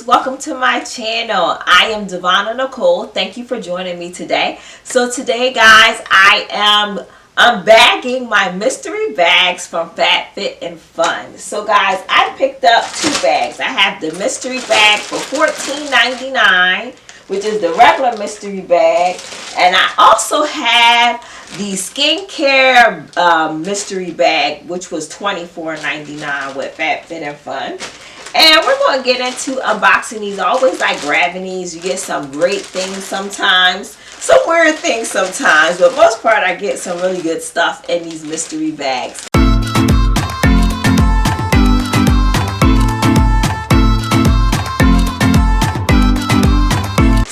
welcome to my channel. I am Iamdevonanicole. Thank you for joining me today. So today guys, I am unbagging my mystery bags from FABFITFUN. So guys, I picked up two bags. I have the mystery bag for $14.99, which is the regular mystery bag, and I also have the skincare mystery bag, which was $24.99 with FABFITFUN. And we're going to get into unboxing these. I always like grabbing these. You get some great things sometimes, some weird things sometimes, but most part I get some really good stuff in these mystery bags.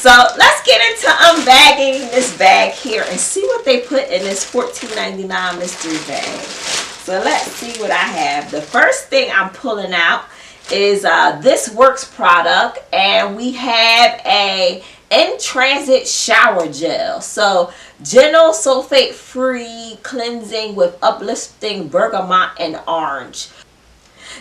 So let's get into unbagging this bag here and see what they put in this $14.99 mystery bag. So let's see what I have. The first thing I'm pulling out is This Works product, and we have a in transit shower gel. So gentle sulfate free cleansing with uplifting bergamot and orange.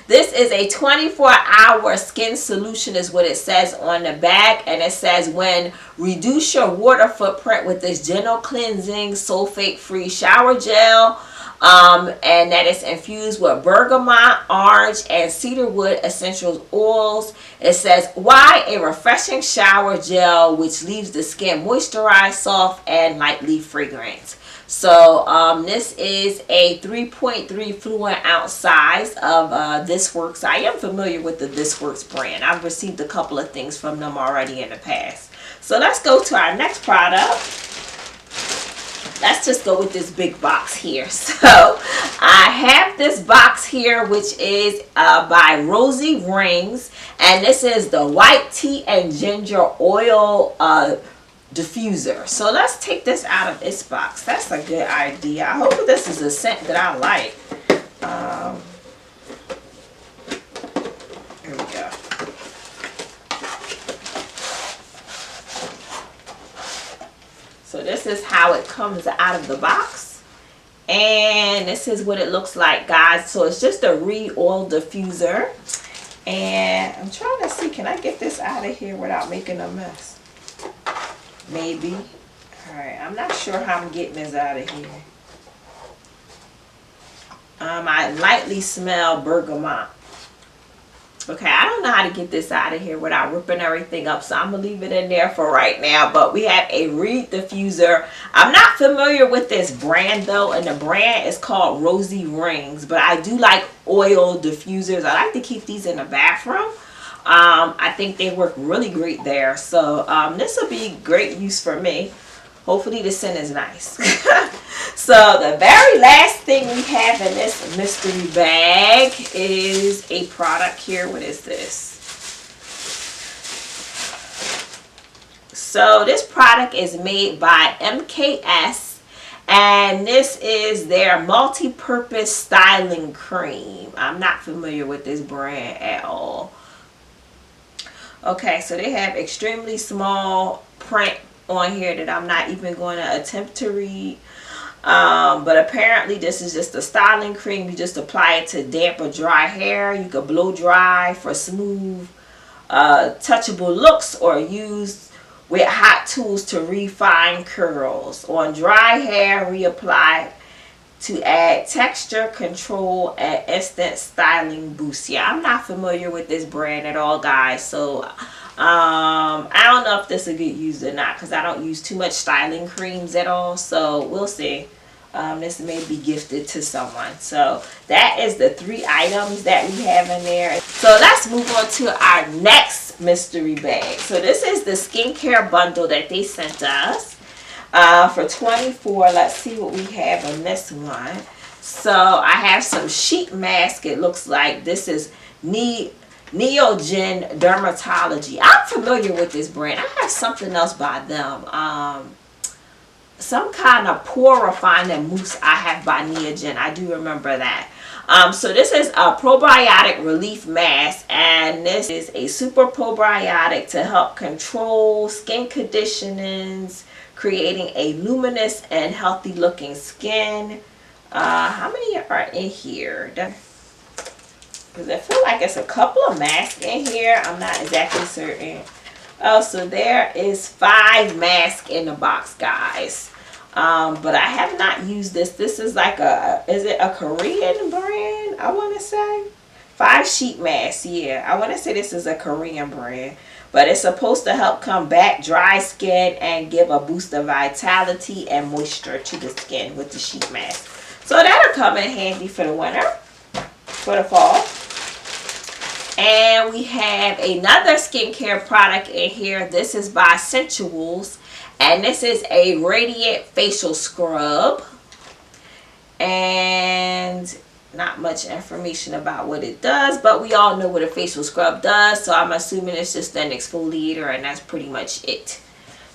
This is a 24-hour skin solution is what it says on the back, and it says when reduce your water footprint with this gentle cleansing sulfate free shower gel. And that is infused with bergamot, orange, and cedarwood essential oils. It says, why a refreshing shower gel which leaves the skin moisturized, soft, and lightly fragrant. So this is a 3.3 fluid ounce size of This Works. I am familiar with the This Works brand. I've received a couple of things from them already in the past. So let's go to our next product. Let's just go with this big box here. So I have this box here, which is by Rosie rings, and this is the white tea and ginger oil diffuser. So let's take this out of its box. That's a good idea. I hope this is a scent that I like. Here we go. So this is how it comes out of the box, and this is what it looks like, guys. So it's just a re-oil diffuser, and I'm trying to see, can I get this out of here without making a mess? Maybe. All right, I'm not sure how I'm getting this out of here. I lightly smell bergamot. Okay, I don't know how to get this out of here without ripping everything up, so I'm going to leave it in there for right now. But we have a reed diffuser. I'm not familiar with this brand, though, and the brand is called Rosie Rings. But I do like oil diffusers. I like to keep these in the bathroom. I think they work really great there. So this will be great use for me. Hopefully the scent is nice. So the very last thing we have in this mystery bag is a product here. What is this? So this product is made by MKS, and this is their MultiPurpose styling cream. I'm not familiar with this brand at all. Okay, so they have extremely small print on here that I'm not even going to attempt to read. But apparently this is just a styling cream. You just apply it to damp or dry hair. You can blow dry for smooth, touchable looks, or use with hot tools to refine curls. On dry hair, reapply to add texture, control, and instant styling boost. Yeah, I'm not familiar with this brand at all, guys. So I don't know if this will get used or not, because I don't use too much styling creams at all. So we'll see. This may be gifted to someone. So that is the three items that we have in there. So let's move on to our next mystery bag. So this is the skincare bundle that they sent us for $24. Let's see what we have in this one. So I have some sheet mask. It looks like this is Neogen Dermatology. I'm familiar with this brand. I have something else by them. Some kind of pore refining mousse I have by Neogen. I do remember that. So this is a probiotic relief mask, and this is a super probiotic to help control skin conditions, creating a luminous and healthy looking skin. How many are in here? because I feel like it's a couple of masks in here. I'm not exactly certain. Oh, so there is 5 masks in the box, guys. But I have not used this. This is like is it a Korean brand? I want to say 5 sheet masks. Yeah, I want to say this is a Korean brand. But it's supposed to help combat dry skin and give a boost of vitality and moisture to the skin with the sheet mask. So that'll come in handy for the winter, for the fall. And we have another skincare product in here. This is by Sensuals. And this is a radiant facial scrub. And not much information about what it does, but we all know what a facial scrub does. So I'm assuming it's just an exfoliator, and that's pretty much it.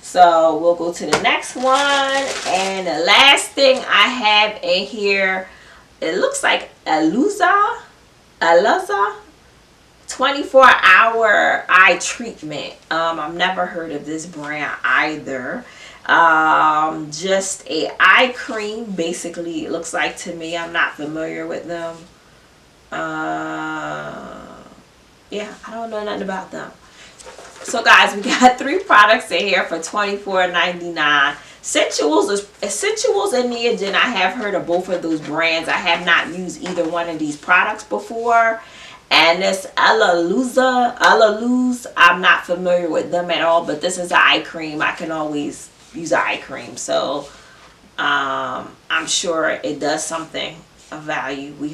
So we'll go to the next one. And the last thing I have in here, it looks like Aluza 24-hour eye treatment. I've never heard of this brand either. Just a eye cream, basically, it looks like to me. I'm not familiar with them. Yeah, I don't know nothing about them. So guys, we got 3 products in here for $24.99. Sensuals and Neogen, I have heard of both of those brands. I have not used either one of these products before. And this Alaluz, I'm not familiar with them at all, but this is an eye cream. I can always use eye cream, so I'm sure it does something of value. We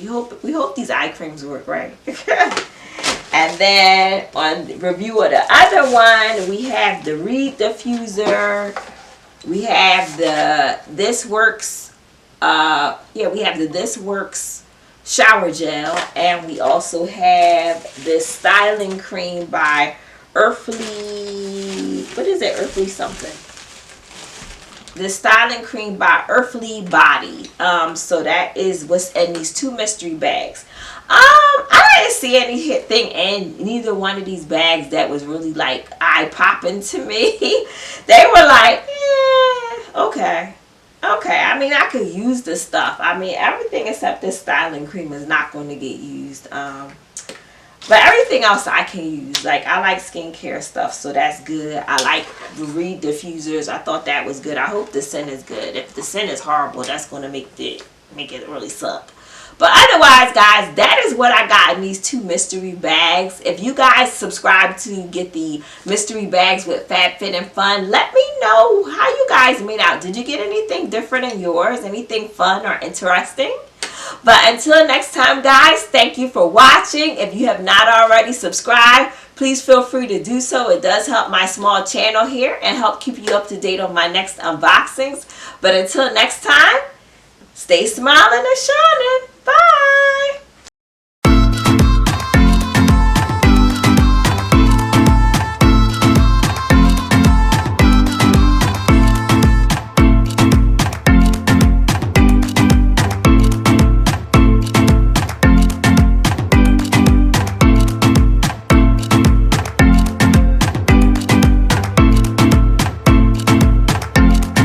hope these eye creams work, right? And then on the review of the other one, we have the Diffuser. We have the This Works. We have the This Works shower gel, and we also have this styling cream by Earthly. What is it? Earthly something. The styling cream by Earthly Body. So that is what's in these 2 mystery bags. I didn't see anything in neither one of these bags that was really like eye popping to me. They were like, okay. Okay, I mean, I could use this stuff. I mean, everything except this styling cream is not going to get used. But everything else I can use. Like, I like skincare stuff, so that's good. I like the diffusers. I thought that was good. I hope the scent is good. If the scent is horrible, that's going to make it really suck. But otherwise, guys, that is what I got in these 2 mystery bags. If you guys subscribe to get the mystery bags with FABFITFUN, let me know how you guys made out. Did you get anything different in yours? Anything fun or interesting? But until next time, guys, thank you for watching. If you have not already subscribed, please feel free to do so. It does help my small channel here and help keep you up to date on my next unboxings. But until next time, stay smiling and shining. Bye.